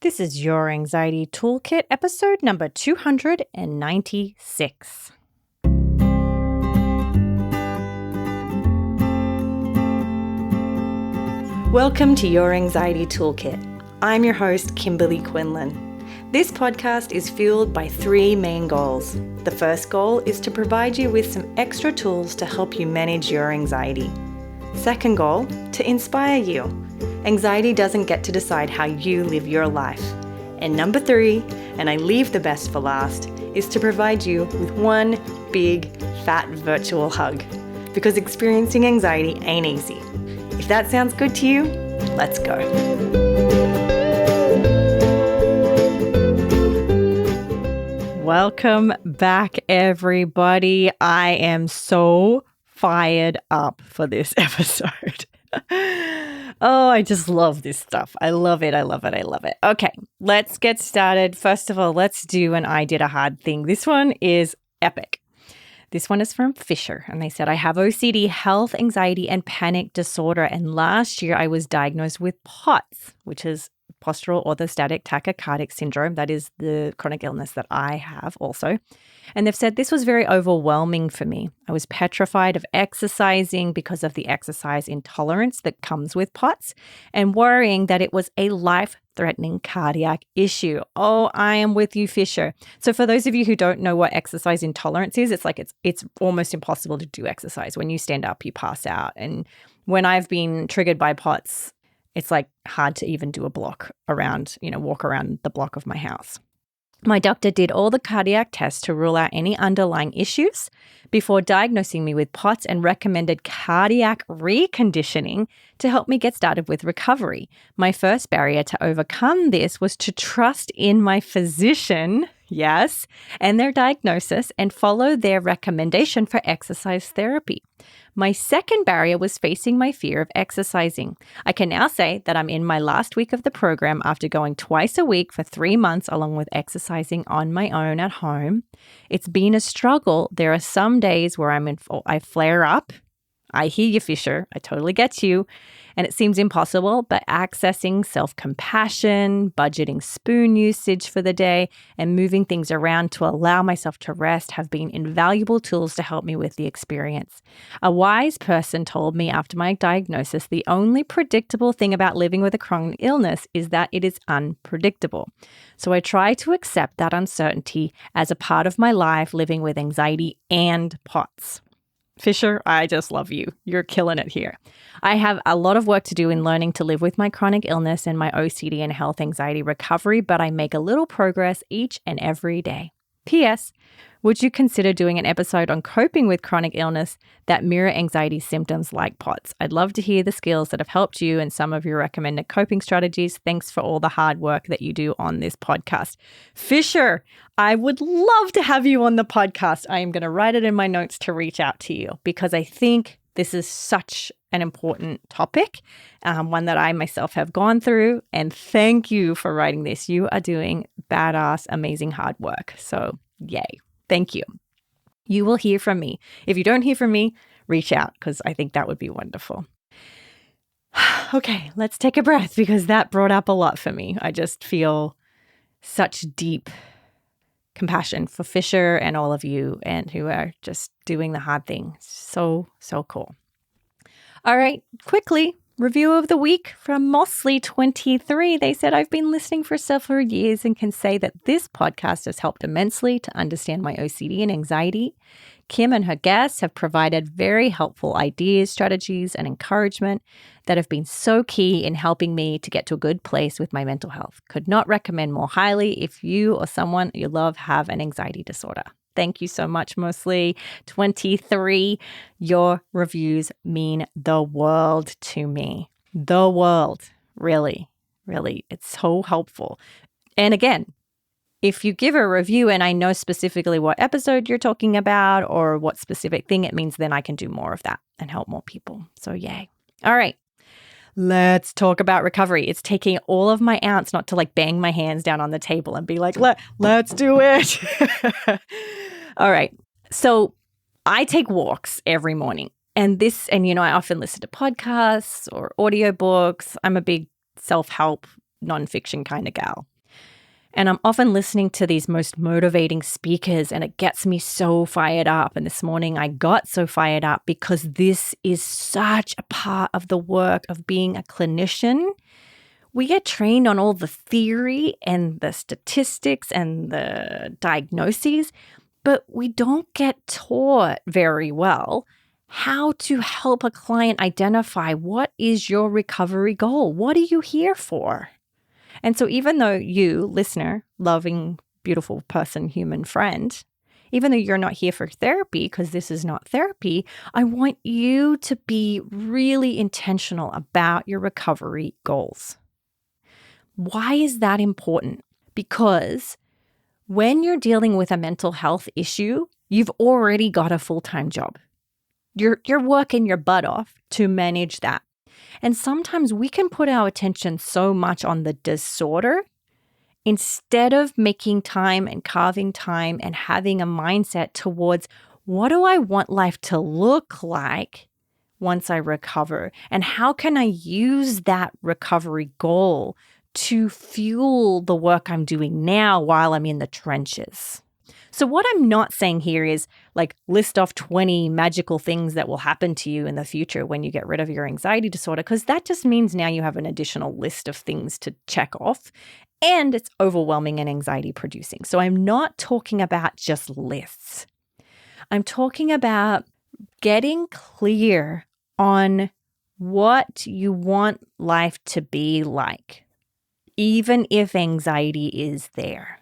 This is your Anxiety Toolkit, episode number 296. Welcome to Your Anxiety Toolkit. I'm your host, Kimberly Quinlan. This podcast is fueled by three main goals. The first goal is to provide you with some extra tools to help you manage your anxiety. Second goal, to inspire you. Anxiety doesn't get to decide how you live your life. And number three, and I leave the best for last, is to provide you with one big, fat virtual hug. Because experiencing anxiety ain't easy. If that sounds good to you, let's go. Welcome back, everybody. I am so fired up for this episode. Oh, I just love this stuff. I love it. I love it. I love it. Okay, let's get started. First of all, let's do an I did a hard thing. This one is epic. This one is from Fisher, and they said, I have OCD, health, anxiety, and panic disorder. And last year I was diagnosed with POTS, which is postural orthostatic tachycardic syndrome. That is the chronic illness that I have also. And they've said this was very overwhelming for me. I was petrified of exercising because of the exercise intolerance that comes with POTS and worrying that it was a life-threatening cardiac issue. Oh, I am with you, Fisher. So for those of you who don't know what exercise intolerance is, it's almost impossible to do exercise. When you stand up, you pass out. And when I've been triggered by POTS, it's like hard to even do a block around, walk around the block of my house. My doctor did all the cardiac tests to rule out any underlying issues before diagnosing me with POTS and recommended cardiac reconditioning to help me get started with recovery. My first barrier to overcome this was to trust in my physician, yes, and their diagnosis and follow their recommendation for exercise therapy. My second barrier was facing my fear of exercising. I can now say that I'm in my last week of the program after going twice a week for 3 months along with exercising on my own at home. It's been a struggle. There are some days where I flare up. I hear you, Fisher. I totally get you. And it seems impossible, but accessing self-compassion, budgeting spoon usage for the day, and moving things around to allow myself to rest have been invaluable tools to help me with the experience. A wise person told me after my diagnosis, the only predictable thing about living with a chronic illness is that it is unpredictable. So I try to accept that uncertainty as a part of my life living with anxiety and POTS. Fisher, I just love you. You're killing it here. I have a lot of work to do in learning to live with my chronic illness and my OCD and health anxiety recovery, but I make a little progress each and every day. P.S. Would you consider doing an episode on coping with chronic illness that mirror anxiety symptoms like POTS? I'd love to hear the skills that have helped you and some of your recommended coping strategies. Thanks for all the hard work that you do on this podcast. Fisher, I would love to have you on the podcast. I am going to write it in my notes to reach out to you because I think this is such an important topic, one that I myself have gone through. And thank you for writing this. You are doing badass, amazing hard work. So yay. Thank you. You will hear from me. If you don't hear from me, reach out because I think that would be wonderful. Okay, let's take a breath because that brought up a lot for me. I just feel such deep compassion for Fisher and all of you and who are just doing the hard thing. So cool. All right, quickly, review of the week from Mosley23. They said, I've been listening for several years and can say that this podcast has helped immensely to understand my OCD and anxiety. Kim and her guests have provided very helpful ideas, strategies, and encouragement that have been so key in helping me to get to a good place with my mental health. Could not recommend more highly if you or someone you love have an anxiety disorder. Thank you so much, Mostly23. Your reviews mean the world to me. The world. Really, really. It's so helpful. And again, if you give a review and I know specifically what episode you're talking about or what specific thing, it means then I can do more of that and help more people. So yay. All right. Let's talk about recovery. It's taking all of my ounce not to like bang my hands down on the table and be like, let's do it. All right. So I take walks every morning and I often listen to podcasts or audiobooks. I'm a big self-help nonfiction kind of gal. And I'm often listening to these most motivating speakers, and it gets me so fired up. And this morning I got so fired up because this is such a part of the work of being a clinician. We get trained on all the theory and the statistics and the diagnoses, but we don't get taught very well how to help a client identify what is your recovery goal. What are you here for? And so even though you, listener, loving, beautiful person, human friend, even though you're not here for therapy, because this is not therapy, I want you to be really intentional about your recovery goals. Why is that important? Because when you're dealing with a mental health issue, you've already got a full-time job. You're working your butt off to manage that. And sometimes we can put our attention so much on the disorder instead of making time and carving time and having a mindset towards what do I want life to look like once I recover? And how can I use that recovery goal to fuel the work I'm doing now while I'm in the trenches? So what I'm not saying here is like list off 20 magical things that will happen to you in the future when you get rid of your anxiety disorder, because that just means now you have an additional list of things to check off and it's overwhelming and anxiety producing. So I'm not talking about just lists. I'm talking about getting clear on what you want life to be like, even if anxiety is there.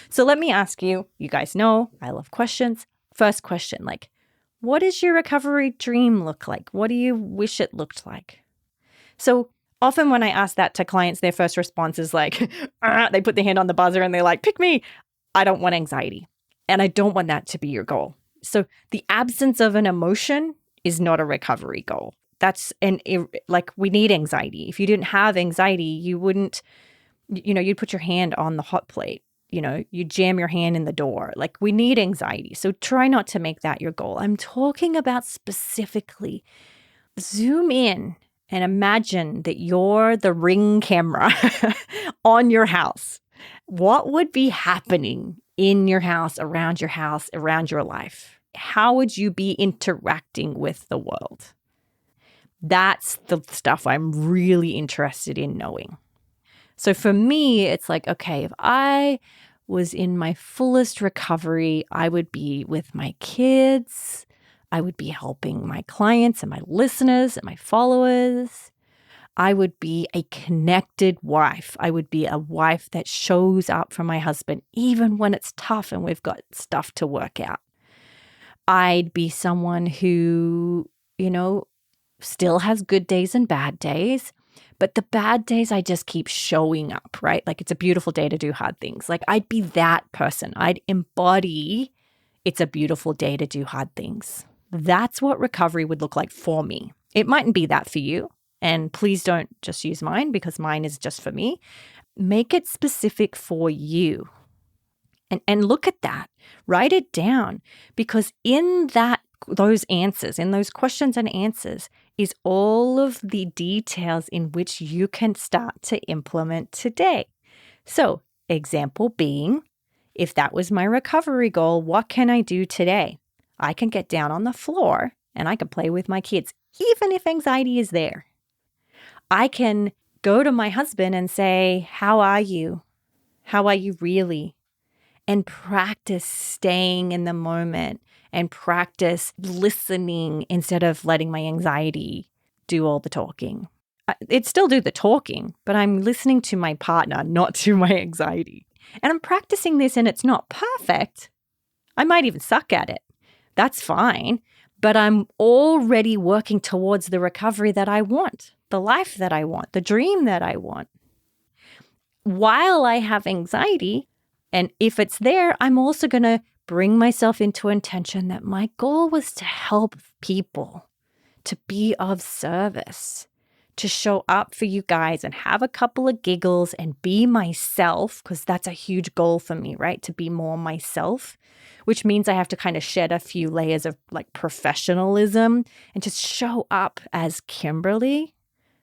So let me ask you, you guys know I love questions. First question, like, what does your recovery dream look like? What do you wish it looked like? So often when I ask that to clients, their first response is like, they put their hand on the buzzer and they're like, pick me. I don't want anxiety. And I don't want that to be your goal. So the absence of an emotion is not a recovery goal. That's like we need anxiety. If you didn't have anxiety, you wouldn't, you'd put your hand on the hot plate. You jam your hand in the door. Like we need anxiety. So try not to make that your goal. I'm talking about specifically zoom in and imagine that you're the Ring camera on your house. What would be happening in your house, around your life? How would you be interacting with the world? That's the stuff I'm really interested in knowing. So for me, it's like, okay, if I was in my fullest recovery, I would be with my kids. I would be helping my clients and my listeners and my followers. I would be a connected wife. I would be a wife that shows up for my husband, even when it's tough and we've got stuff to work out. I'd be someone who, still has good days and bad days. But the bad days, I just keep showing up, right? Like it's a beautiful day to do hard things. Like I'd be that person. I'd embody it's a beautiful day to do hard things. That's what recovery would look like for me. It mightn't be that for you. And please don't just use mine because mine is just for me. Make it specific for you. And look at that. Write it down because in those answers, in those questions and answers, is all of the details in which you can start to implement today. So, example being, if that was my recovery goal, what can I do today? I can get down on the floor and I can play with my kids, even if anxiety is there. I can go to my husband and say, how are you? How are you really? And practice staying in the moment and practice listening instead of letting my anxiety do all the talking. It'd still do the talking, but I'm listening to my partner, not to my anxiety. And I'm practicing this and it's not perfect. I might even suck at it. That's fine. But I'm already working towards the recovery that I want, the life that I want, the dream that I want. While I have anxiety, and if it's there, I'm also going to bring myself into intention that my goal was to help people, to be of service, to show up for you guys and have a couple of giggles and be myself, because that's a huge goal for me, right? To be more myself, which means I have to kind of shed a few layers of like professionalism and just show up as Kimberly,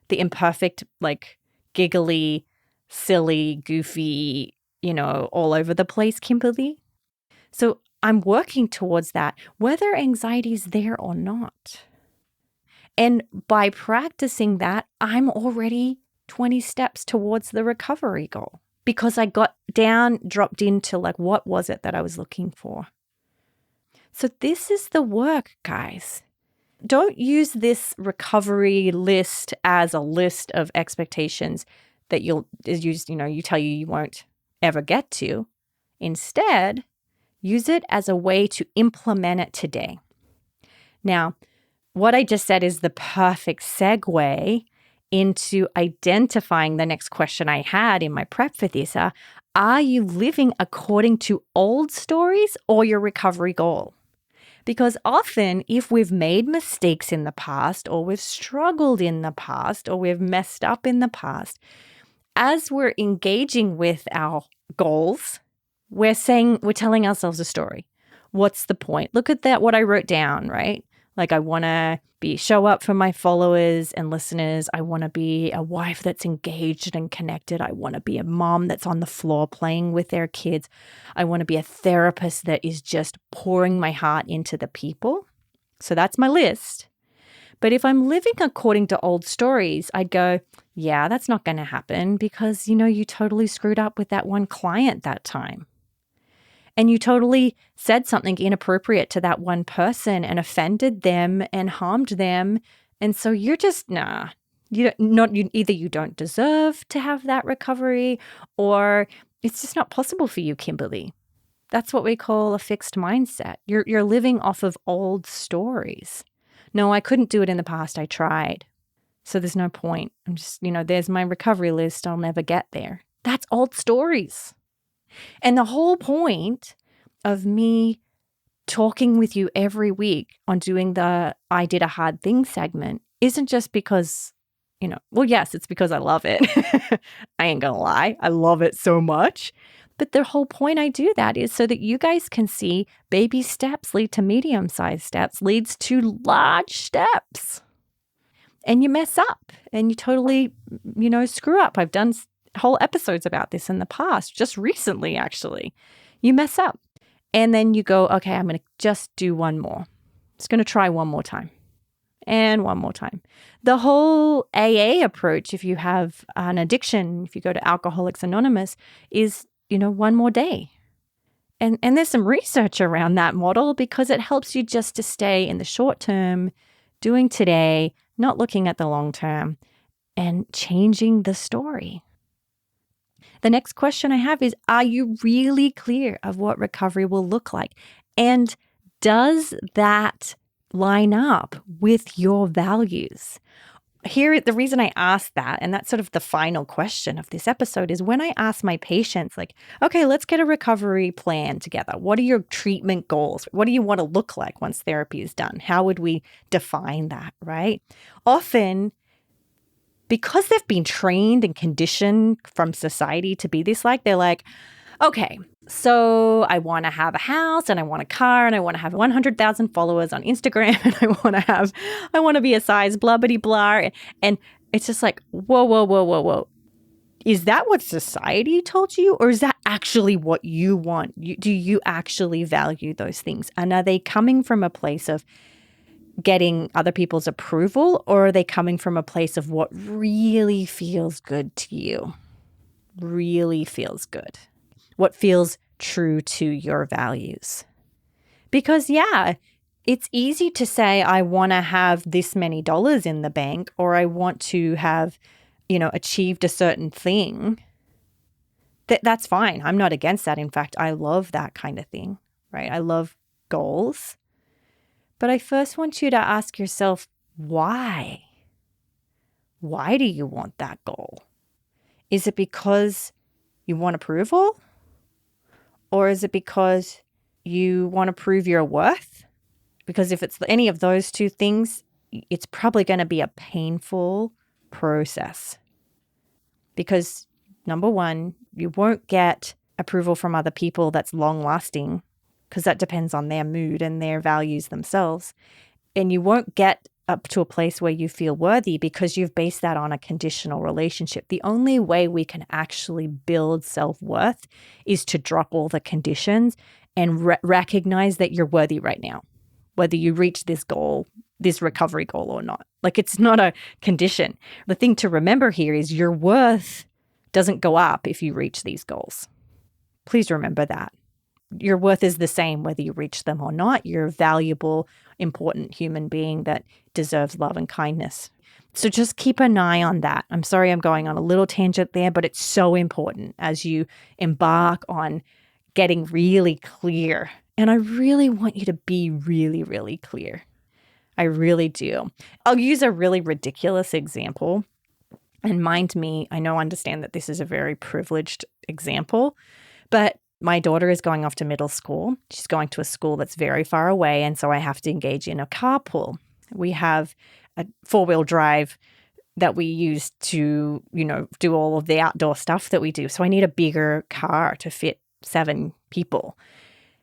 the imperfect, like giggly, silly, goofy, all over the place, Kimberly. So I'm working towards that, whether anxiety is there or not. And by practicing that, I'm already 20 steps towards the recovery goal because I got dropped into what was it that I was looking for? So this is the work, guys. Don't use this recovery list as a list of expectations that you tell you won't ever get to. Instead, use it as a way to implement it today. Now, what I just said is the perfect segue into identifying the next question I had in my prep for this. Are you living according to old stories or your recovery goal? Because often, if we've made mistakes in the past, or we've struggled in the past, or we've messed up in the past, as we're engaging with our goals, we're telling ourselves a story. What's the point? Look at that, what I wrote down, right? I want to show up for my followers and listeners. I want to be a wife that's engaged and connected. I want to be a mom that's on the floor playing with their kids. I want to be a therapist that is just pouring my heart into the people. So that's my list. But if I'm living according to old stories, I'd go, yeah, that's not going to happen because, you totally screwed up with that one client that time. And you totally said something inappropriate to that one person and offended them and harmed them. And so you're just, either you don't deserve to have that recovery or it's just not possible for you, Kimberly. That's what we call a fixed mindset. You're living off of old stories. No, I couldn't do it in the past. I tried. So there's no point. I'm just, there's my recovery list. I'll never get there. That's old stories. And the whole point of me talking with you every week on doing the I Did a Hard Thing segment isn't just because, yes, it's because I love it. I ain't gonna lie. I love it so much. But the whole point I do that is so that you guys can see baby steps lead to medium-sized steps, leads to large steps. And you mess up and you totally, screw up. I've done whole episodes about this in the past, just recently, actually. You mess up and then you go, okay, I'm going to just do one more. Just going to try one more time and one more time. The whole AA approach, if you have an addiction, if you go to Alcoholics Anonymous, is, one more day. And there's some research around that model because it helps you just to stay in the short term, doing today, not looking at the long term, and changing the story. The next question I have is, are you really clear of what recovery will look like? And does that line up with your values? Here, the reason I ask that, and that's sort of the final question of this episode, is when I ask my patients, okay, let's get a recovery plan together. What are your treatment goals? What do you want to look like once therapy is done? How would we define that, right? Often, because they've been trained and conditioned from society to be this, they're like, okay, so I want to have a house and I want a car and I want to have 100,000 followers on Instagram and I want to be a size blah, blah, blah. And it's just whoa. Is that what society told you? Or is that actually what you want? Do you actually value those things? And are they coming from a place of getting other people's approval, or are they coming from a place of what really feels good to you? Really feels good. What feels true to your values? Because it's easy to say, I want to have this many dollars in the bank, or I want to have, achieved a certain thing. That's fine. I'm not against that. In fact, I love that kind of thing, right? I love goals. But I first want you to ask yourself, why? Why do you want that goal? Is it because you want approval? Or is it because you want to prove your worth? Because if it's any of those two things, it's probably going to be a painful process. Because number one, you won't get approval from other people that's long-lasting, because that depends on their mood and their values themselves. And you won't get up to a place where you feel worthy because you've based that on a conditional relationship. The only way we can actually build self-worth is to drop all the conditions and recognize that you're worthy right now, whether you reach this goal, this recovery goal or not. Like, it's not a condition. The thing to remember here is your worth doesn't go up if you reach these goals. Please remember that. Your worth is the same whether you reach them or not. You're a valuable, important human being that deserves love and kindness. So just keep an eye on that. I'm sorry I'm going on a little tangent there, but it's so important as you embark on getting really clear. And I really want you to be really, really clear. I really do. I'll use a really ridiculous example. And mind me, I understand that this is a very privileged example, but my daughter is going off to middle school. She's going to a school that's very far away, and so I have to engage in a carpool. We have a 4-wheel drive that we use to, do all of the outdoor stuff that we do. So I need a bigger car to fit 7 people.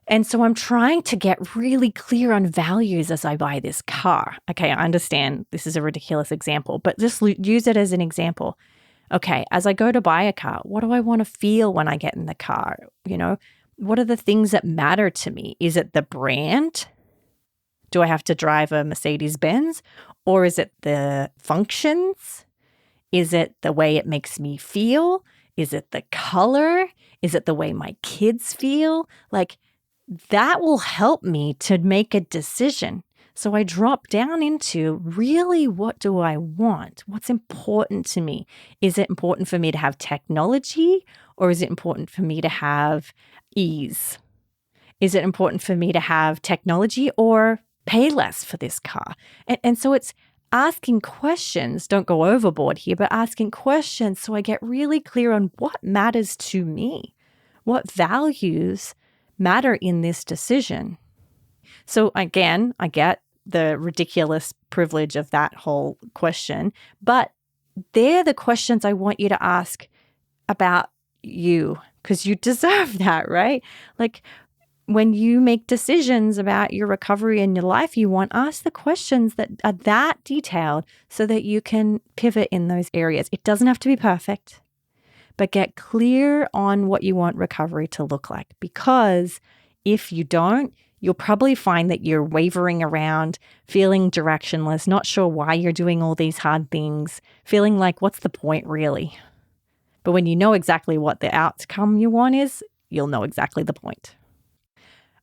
And so I'm trying to get really clear on values as I buy this car. Okay, I understand this is a ridiculous example, but just use it as an example. Okay, as I go to buy a car, what do I want to feel when I get in the car? What are the things that matter to me? Is it the brand? Do I have to drive a Mercedes-Benz? Or is it the functions? Is it the way it makes me feel? Is it the color? Is it the way my kids feel? Like, that will help me to make a decision. So I drop down into really, what do I want? What's important to me? Is it important for me to have technology, or is it important for me to have ease? Is it important for me to have technology or pay less for this car? And so it's asking questions. Don't go overboard here, but asking questions so I get really clear on what matters to me. What values matter in this decision? So again, I get the ridiculous privilege of that whole question, but they're the questions I want you to ask about you, because you deserve that, right? Like, when you make decisions about your recovery in your life, you want to ask the questions that are that detailed so that you can pivot in those areas. It doesn't have to be perfect, but get clear on what you want recovery to look like, because if you don't, you'll probably find that you're wavering around, feeling directionless, not sure why you're doing all these hard things, feeling like, what's the point really? But when you know exactly what the outcome you want is, you'll know exactly the point.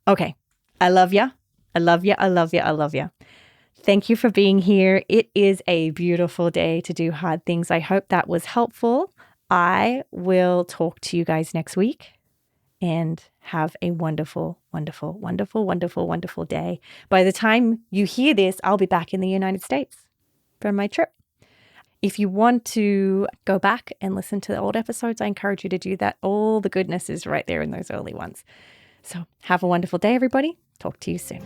Okay, I love ya. I love ya. I love ya. I love ya. Thank you for being here. It is a beautiful day to do hard things. I hope that was helpful. I will talk to you guys next week. And have a wonderful, wonderful, wonderful, wonderful, wonderful day. By the time you hear this, I'll be back in the United States for my trip. If you want to go back and listen to the old episodes, I encourage you to do that. All the goodness is right there in those early ones. So have a wonderful day, everybody. Talk to you soon.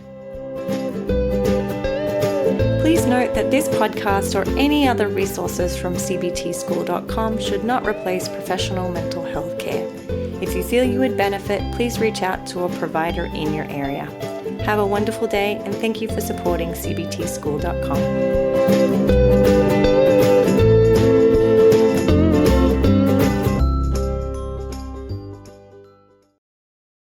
Please note that this podcast or any other resources from cbtschool.com should not replace professional mental health care. If you feel you would benefit, please reach out to a provider in your area. Have a wonderful day, and thank you for supporting cbtschool.com.